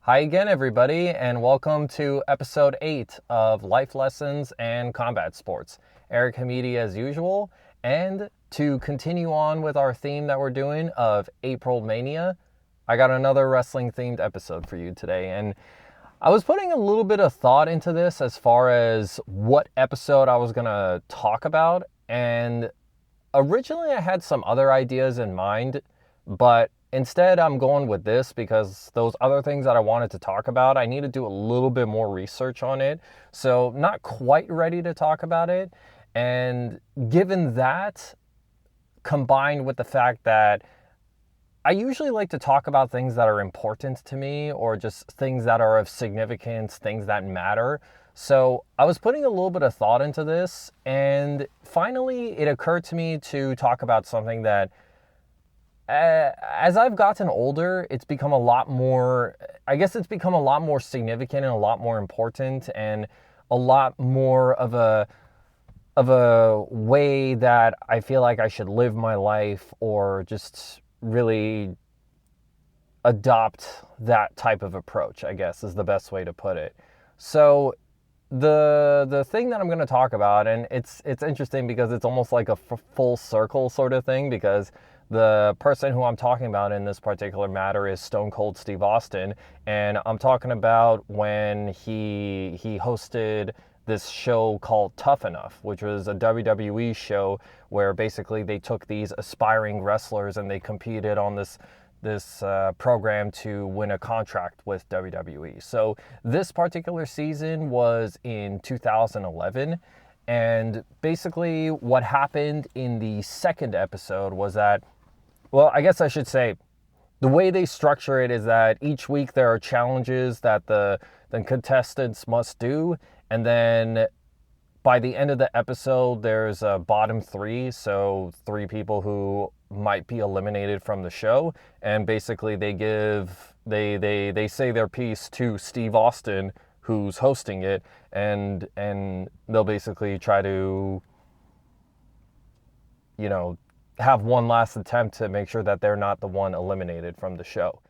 Hi again, everybody, and welcome to episode 8 of Life Lessons and Combat Sports. Eric Hamidi as usual, and to continue on with our theme that we're doing of April Mania, I got another wrestling themed episode for you today. And I was putting a little bit of thought into this as far as what episode I was going to talk about, and originally I had some other ideas in mind, but instead I'm going with this because those other things that I wanted to talk about, I need to do a little bit more research on it. So not quite ready to talk about it. And given that, combined with the fact that I usually like to talk about things that are important to me or just things that are of significance, things that matter. So I was putting a little bit of thought into this, and finally it occurred to me to talk about something that, as I've gotten older, it's become a lot more, I guess it's become a lot more significant and a lot more important and a lot more of a way that I feel like I should live my life, or just really adopt that type of approach, I guess is the best way to put it. So the thing that I'm going to talk about, and it's interesting because it's almost like a full circle sort of thing, because the person who I'm talking about in this particular matter is Stone Cold Steve Austin, and I'm talking about when he hosted this show called Tough Enough, which was a WWE show where basically they took these aspiring wrestlers and they competed on this program to win a contract with WWE. So this particular season was in 2011, and basically what happened in the second episode was that, well, I guess I should say, the way they structure it is that each week there are challenges that the contestants must do, and then by the end of the episode there's a bottom three, so three people who might be eliminated from the show, and basically they say their piece to Steve Austin, who's hosting it, and they'll basically try to, you know, have one last attempt to make sure that they're not the one eliminated from the show.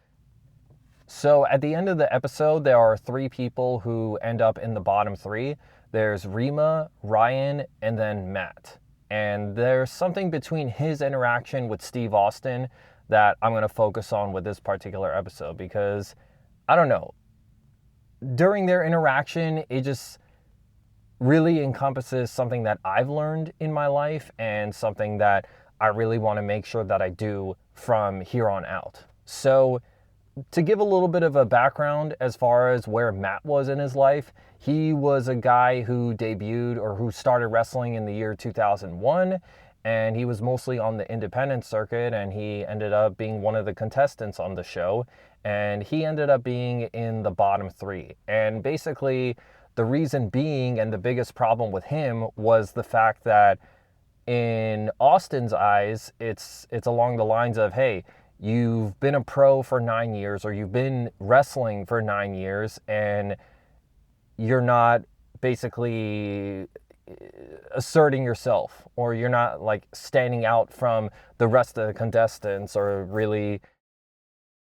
So at the end of the episode, there are three people who end up in the bottom three. There's Rima, Ryan, and then Matt. And there's something between his interaction with Steve Austin that I'm going to focus on with this particular episode, because, I don't know, during their interaction, it just really encompasses something that I've learned in my life and something that I really want to make sure that I do from here on out. So to give a little bit of a background as far as where Matt was in his life, he was a guy who debuted or who started wrestling in the year 2001, and he was mostly on the independent circuit, and he ended up being one of the contestants on the show, and he ended up being in the bottom three. And basically, the reason being, and the biggest problem with him, was the fact that in Austin's eyes, it's along the lines of, hey, you've been a pro for 9 years, or you've been wrestling for 9 years, and you're not basically asserting yourself, or you're not like standing out from the rest of the contestants, or really,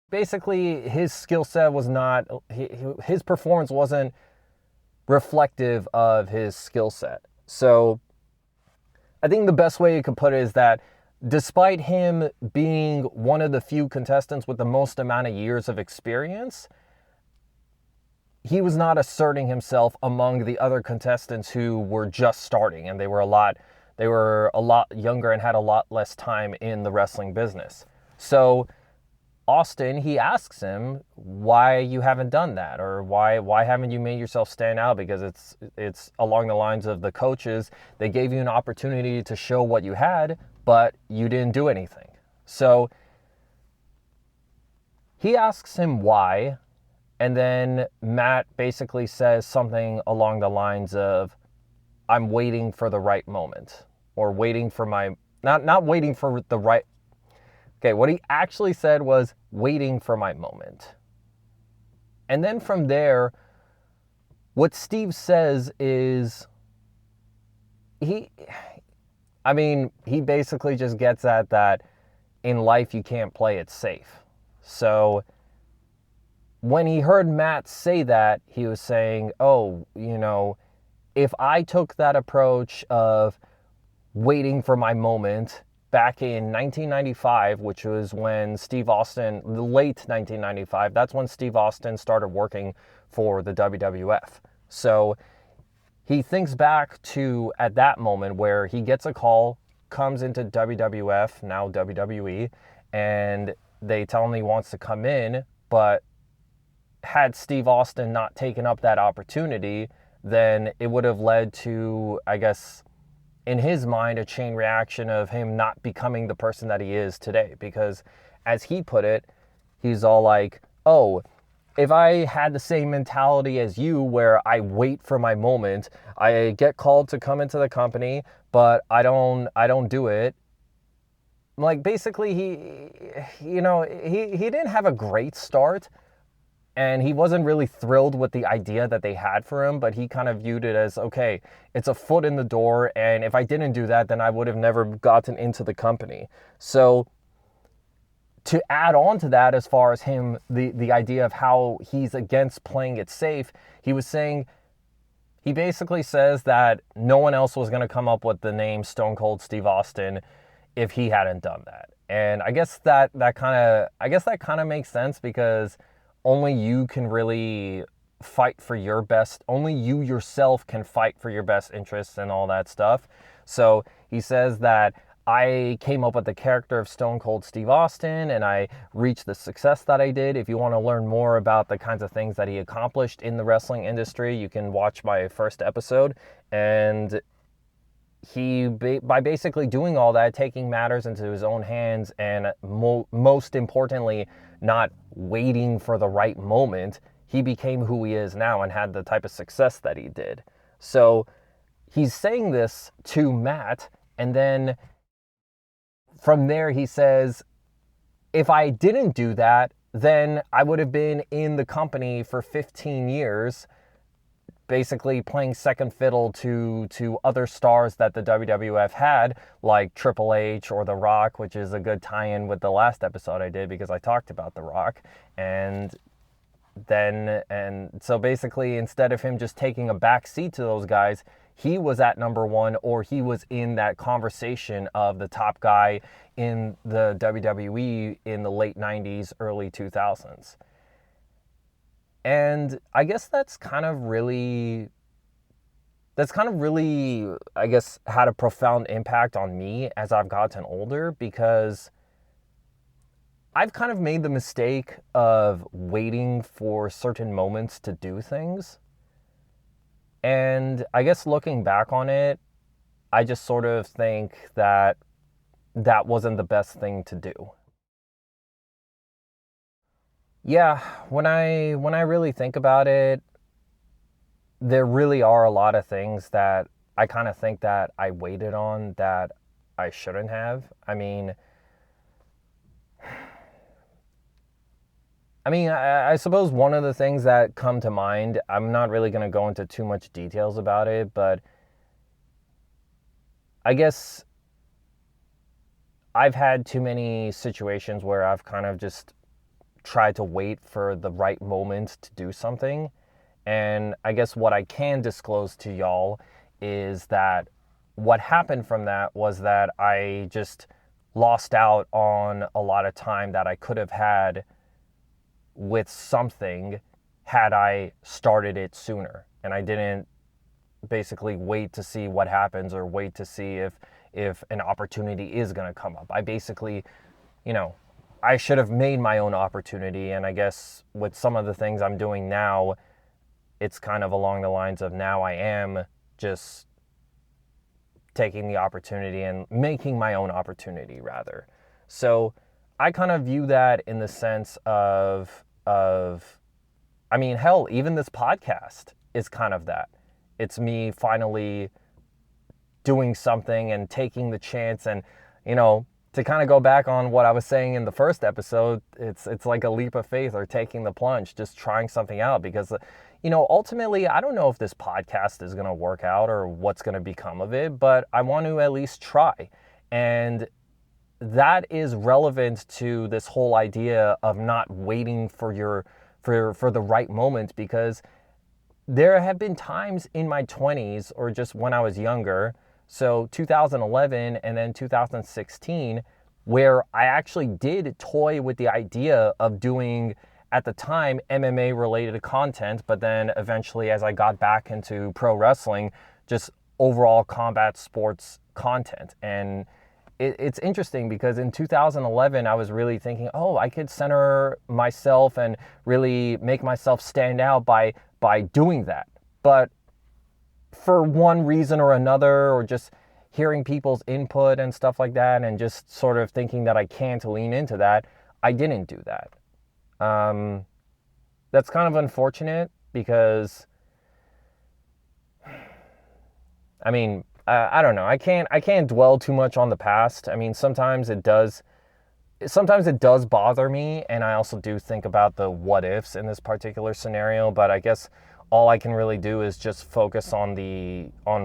basically his skill set was not, his performance wasn't reflective of his skill set. So I think the best way you could put it is that despite him being one of the few contestants with the most amount of years of experience, he was not asserting himself among the other contestants who were just starting, and they were a lot younger and had a lot less time in the wrestling business. So Austin, he asks him why you haven't done that, or why haven't you made yourself stand out, because it's along the lines of the coaches, they gave you an opportunity to show what you had, but you didn't do anything. So he asks him why, and then Matt basically says something along the lines of, I'm waiting for the right moment, or waiting for my, not waiting for the right, okay, what he actually said was waiting for my moment. And then from there, what Steve says is, he basically just gets at that in life you can't play it safe. So when he heard Matt say that, he was saying, oh, if I took that approach of waiting for my moment back in 1995, which was when Steve Austin, late 1995, that's when Steve Austin started working for the WWF. So he thinks back to at that moment where he gets a call, comes into WWF, now WWE, and they tell him he wants to come in, but had Steve Austin not taken up that opportunity, then it would have led to, I guess, in his mind, a chain reaction of him not becoming the person that he is today. Because as he put it, he's all like, oh, if I had the same mentality as you where I wait for my moment, I get called to come into the company, but I don't do it. Like basically he didn't have a great start, and he wasn't really thrilled with the idea that they had for him, but he kind of viewed it as, okay, it's a foot in the door, and if I didn't do that, then I would have never gotten into the company. So to add on to that, as far as him, the idea of how he's against playing it safe, he was saying, he basically says that no one else was going to come up with the name Stone Cold Steve Austin if he hadn't done that. And I guess that kind of makes sense, because only you can really fight for your best. Only you yourself can fight for your best interests and all that stuff. So he says that I came up with the character of Stone Cold Steve Austin, and I reached the success that I did. If you want to learn more about the kinds of things that he accomplished in the wrestling industry, you can watch my first episode. And he, by basically doing all that, taking matters into his own hands, and most importantly, not waiting for the right moment, he became who he is now and had the type of success that he did. So he's saying this to Matt, and then from there he says, if I didn't do that, then I would have been in the company for 15 years, basically playing second fiddle to other stars that the WWF had, like Triple H or The Rock, which is a good tie-in with the last episode I did, because I talked about The Rock. And so basically, instead of him just taking a back seat to those guys, he was at number one, or he was in that conversation of the top guy in the WWE in the late 90s, early 2000s. And I guess that's kind of really, I guess, had a profound impact on me as I've gotten older, because I've kind of made the mistake of waiting for certain moments to do things. And I guess looking back on it, I just sort of think that that wasn't the best thing to do. Yeah, when I really think about it, there really are a lot of things that I kind of think that I waited on that I shouldn't have. I suppose one of the things that come to mind, I'm not really going to go into too much details about it, but I guess I've had too many situations where I've kind of just tried to wait for the right moment to do something. And I guess what I can disclose to y'all is that what happened from that was that I just lost out on a lot of time that I could have had with something had I started it sooner. And I didn't basically wait to see what happens, or wait to see if an opportunity is going to come up. I basically, I should have made my own opportunity. And I guess with some of the things I'm doing now, it's kind of along the lines of, now I am just taking the opportunity and making my own opportunity, rather. So I kind of view that in the sense of hell, even this podcast is kind of that. It's me finally doing something and taking the chance. And, to kind of go back on what I was saying in the first episode, it's like a leap of faith, or taking the plunge, just trying something out. Because, ultimately, I don't know if this podcast is going to work out or what's going to become of it, but I want to at least try. And that is relevant to this whole idea of not waiting for for the right moment, because there have been times in my 20s or just when I was younger, so 2011 and then 2016, where I actually did toy with the idea of doing, at the time, MMA related content, but then eventually, as I got back into pro wrestling, just overall combat sports content. And it's interesting because in 2011, I was really thinking, oh, I could center myself and really make myself stand out by doing that. But for one reason or another, or just hearing people's input and stuff like that, and just sort of thinking that I can't lean into that, I didn't do that. That's kind of unfortunate because, I mean, I don't know. I can't dwell too much on the past. I mean, sometimes it does bother me, and I also do think about the what ifs in this particular scenario, but I guess all I can really do is just focus on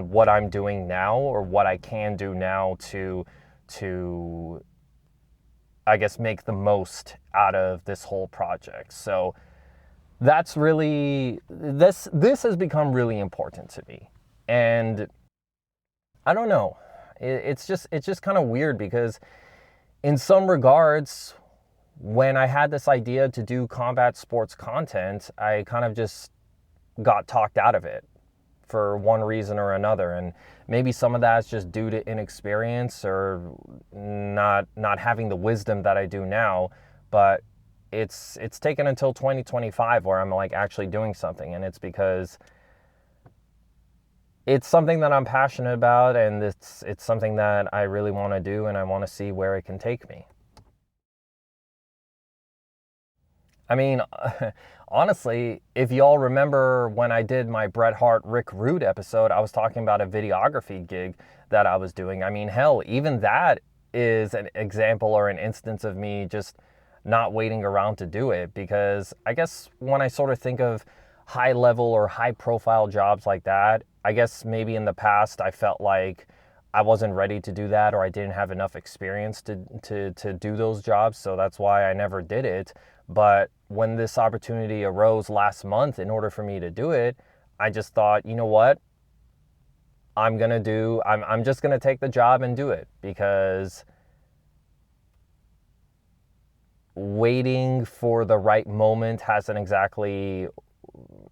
what I'm doing now, or what I can do now to I guess make the most out of this whole project. So that's really, this has become really important to me. And I don't know. It's just kind of weird because in some regards, when I had this idea to do combat sports content, I kind of just got talked out of it for one reason or another. And maybe some of that is just due to inexperience or not having the wisdom that I do now. But it's taken until 2025 where I'm like actually doing something, and it's because it's something that I'm passionate about, and it's something that I really want to do, and I want to see where it can take me. I mean, honestly, if y'all remember when I did my Bret Hart Rick Rude episode, I was talking about a videography gig that I was doing. I mean, hell, even that is an example or an instance of me just not waiting around to do it, because I guess when I sort of think of high level or high profile jobs like that, I guess maybe in the past I felt like I wasn't ready to do that, or I didn't have enough experience to do those jobs, so that's why I never did it. But when this opportunity arose last month, in order for me to do it, I just thought, you know what? I'm just gonna take the job and do it, because waiting for the right moment hasn't exactly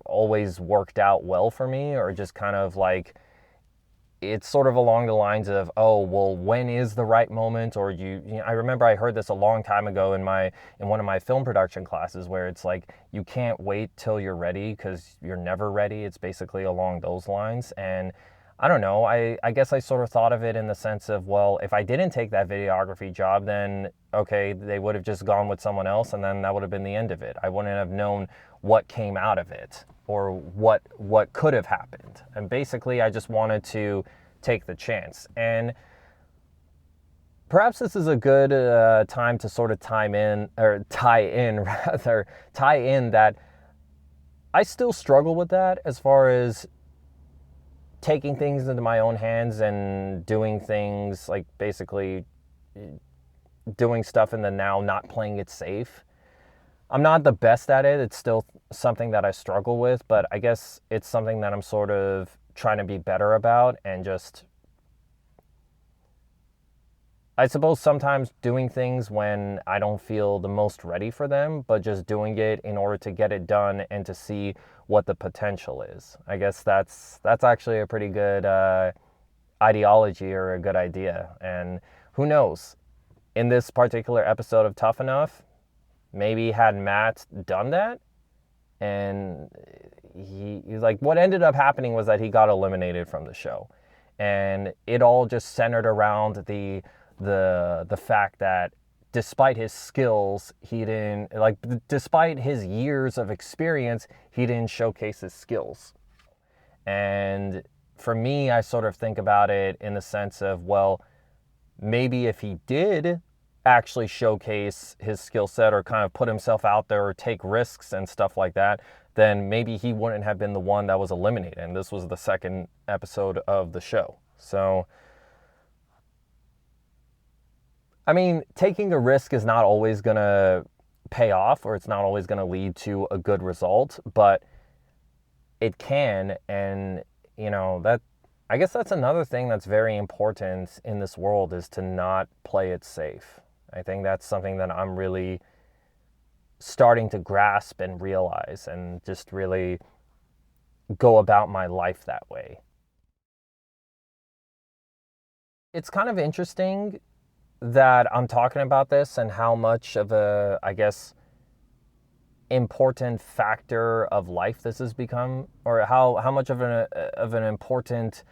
always worked out well for me, or just kind of like, it's sort of along the lines of, oh, well, when is the right moment? Or I remember I heard this a long time ago in one of my film production classes, where it's like, you can't wait till you're ready because you're never ready. It's basically along those lines. And I don't know, I guess I sort of thought of it in the sense of, well, if I didn't take that videography job, then okay, they would have just gone with someone else, and then that would have been the end of it. I wouldn't have known what came out of it, or what could have happened. And basically, I just wanted to take the chance. And perhaps this is a good time to sort of tie in rather, tie in that I still struggle with that, as far as taking things into my own hands and doing things like basically doing stuff in the now, not playing it safe. I'm not the best at it. It's still something that I struggle with, but I guess it's something that I'm sort of trying to be better about, and just, I suppose, sometimes doing things when I don't feel the most ready for them, but just doing it in order to get it done and to see what the potential is. I guess that's actually a pretty good ideology, or a good idea. And who knows? In this particular episode of Tough Enough, maybe had Matt done that, and he like, what ended up happening was that he got eliminated from the show, and it all just centered around the fact that despite his skills, he didn't, like, despite his years of experience, he didn't showcase his skills. And for me, I sort of think about it in the sense of, well, maybe if he did actually showcase his skill set, or kind of put himself out there, or take risks and stuff like that, then maybe he wouldn't have been the one that was eliminated. And this was the second episode of the show. So, I mean, taking a risk is not always going to pay off, or it's not always going to lead to a good result, but it can. And that, I guess that's another thing that's very important in this world, is to not play it safe. I think that's something that I'm really starting to grasp and realize, and just really go about my life that way. It's kind of interesting that I'm talking about this, and how much of a, I guess, important factor of life this has become, or how much of an important,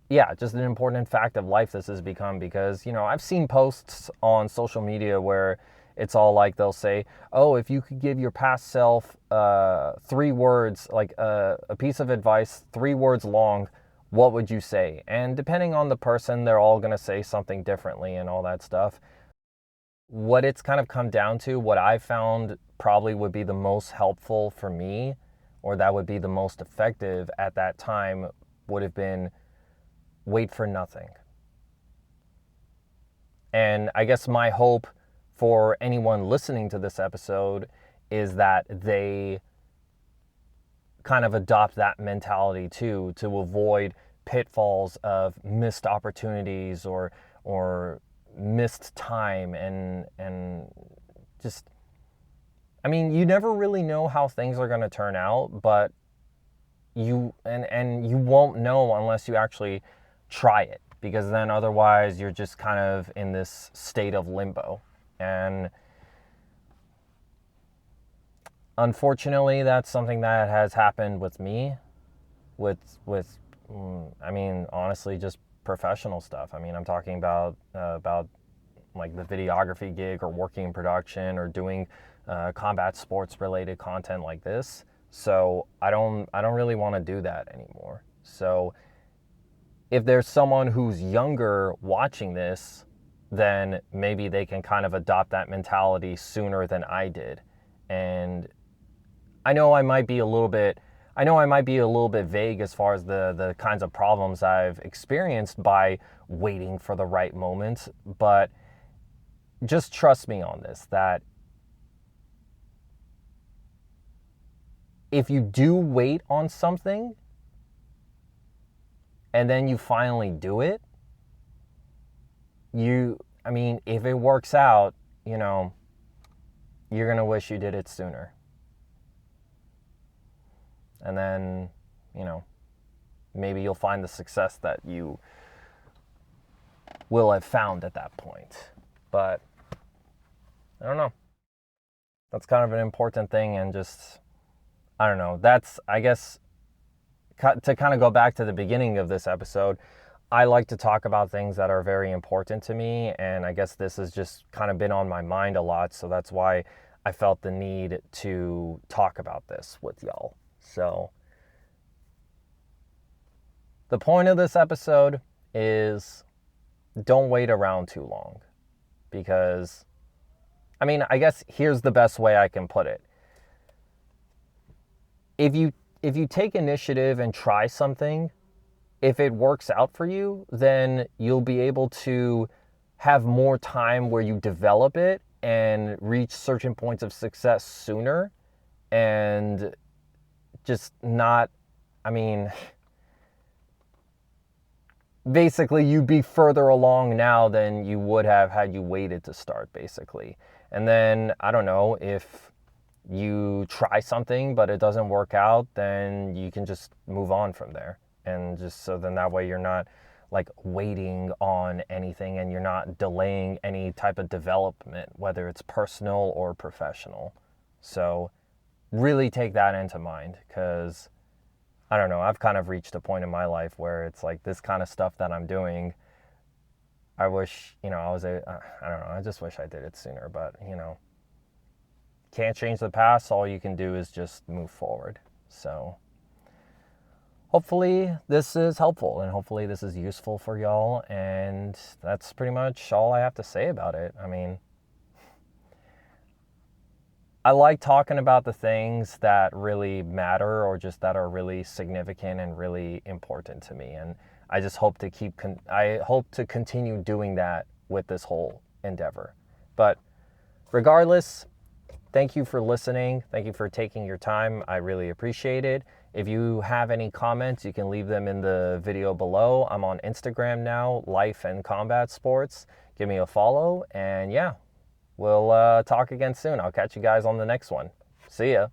yeah, just an important fact of life this has become. Because I've seen posts on social media where it's all like, they'll say, oh, if you could give your past self 3 words, like a piece of advice, 3 words long, what would you say? And depending on the person, they're all going to say something differently and all that stuff. What it's kind of come down to, what I found probably would be the most helpful for me, or that would be the most effective at that time, would have been, wait for nothing. And I guess my hope for anyone listening to this episode is that they kind of adopt that mentality too, to avoid pitfalls of missed opportunities, or missed time, and just, I mean, you never really know how things are going to turn out, but and you won't know unless you actually try it, because then otherwise you're just kind of in this state of limbo. And unfortunately, that's something that has happened with me, with I mean, honestly, just professional stuff. I mean, I'm talking about like the videography gig, or working in production, or doing combat sports related content like this. So I don't really want to do that anymore. So if there's someone who's younger watching this, then maybe they can kind of adopt that mentality sooner than I did. And I know I might be a little bit vague as far as the kinds of problems I've experienced by waiting for the right moment, but just trust me on this, that if you do wait on something and then you finally do it, I mean, if it works out, you're going to wish you did it sooner. And then, maybe you'll find the success that you will have found at that point. But I don't know. That's kind of an important thing. And just, I don't know. That's, I guess, to kind of go back to the beginning of this episode, I like to talk about things that are very important to me. And I guess this has just kind of been on my mind a lot. So that's why I felt the need to talk about this with y'all. So the point of this episode is, don't wait around too long. Because, I mean, I guess here's the best way I can put it. If you take initiative and try something, if it works out for you, then you'll be able to have more time where you develop it and reach certain points of success sooner, and just not, I mean, basically you'd be further along now than you would have had you waited to start, basically. And then, I don't know, if you try something but it doesn't work out, then you can just move on from there. And just so then that way you're not like waiting on anything, and you're not delaying any type of development, whether it's personal or professional. So really take that into mind, because I don't know, I've kind of reached a point in my life where it's like, this kind of stuff that I'm doing, I wish, I don't know, I just wish I did it sooner. But, can't change the past. All you can do is just move forward. So hopefully this is helpful, and hopefully this is useful for y'all. And that's pretty much all I have to say about it. I mean, I like talking about the things that really matter, or just that are really significant and really important to me. And I just hope to continue doing that with this whole endeavor. But Regardless, thank you for listening. Thank you for taking your time. I really appreciate it. If you have any comments, you can leave them in the video below. I'm on Instagram now, Life and Combat Sports. Give me a follow, and yeah, we'll talk again soon. I'll catch you guys on the next one. See ya.